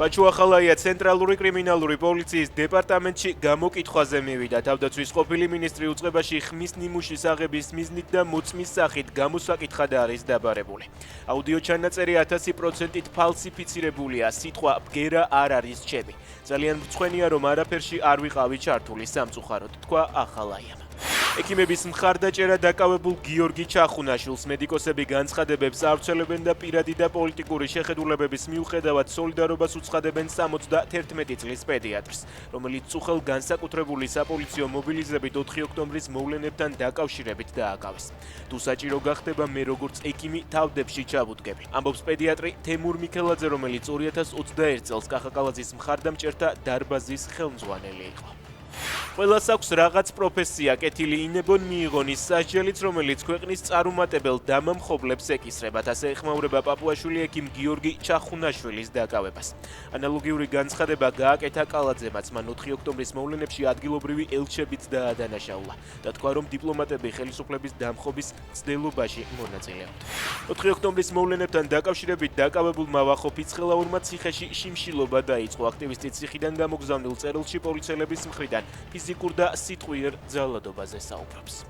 ბაჩუახალაია ცენტრალური კრიმინალური პოლიციის დეპარტამენტში გამოკითხვაზე მივიდა. თავდაცვის ყოფილი მინისტრი უწყებაში ხმის ნიმუშის აღების მიზნით და მოწმის სახით გამოსაკითხად არის დაბარებული. აუდიო ჩანაწერი 1000%-ით ფალსიფიცირებულია. სიტყვა ბგერა არ არის ჩემი. ძალიან მრცხვენია, რომ არაფერში არ ვიყავი ჩართული სამწუხაროდ, თქვა ახალაიამ. ექიმების მხარდაჭერა დაკავებულ გიორგი ჩახუნაშვილს მედიკოსები განცხადებებს ავრცელებენ და პირადი და პოლიტიკური შეხედულებების მიუხედავად სოლიდარობას უცხადებენ 71 წლის პედიატრს, რომელიც წუხელ განსაკუთრებული საპოლიციო მობილიზებით 4 ოქტომბრის მოვლენებთან დაკავშირებით დააკავეს. თუ საჭირო გახდება, მე როგორც ექიმი თავდებში ჩავუდგები, ამბობს პედიატრი თემურ მიქელაძე, რომელიც 2021 წელს კახაკალაძის მხარდამჭერთა დარბაზის ხელმძღვანელი იყო. ყველას აქვს რაღაც პროფესია, კეთილი ინებონ მიიღონის სასჯელიც, რომელიც ქვეყნის წარუმატებელ დამამხობლებს ეკისრებათ, ასე ეხმაურება პაპუაშვილი ექიმ გიორგი ჩახუნაშვილის დაკავებას. ანალოგიური განცხადება გააკეთა კალაძემაც, მან 4 ოქტომბრის მოვლენებში ადგილობრივი ელჩებიც დაადანაშაულა და თქვა, რომ დიპლომატები ხელისუფლების დამხობის მცდელობაში მონაწილეობდნენ. 4 ოქტომბრის მოვლენებთან დაკავშირებით დაკავებულმა ვახოფიცხელაურმა ციხეში შიმშილობა დაიწყო. აქტივისტი ციხიდან გამოგზავნილ წერილში პოლიციელების მხრიდან ფიზიკურ და სიტყვიერ ძალადობაზე საუბრობს.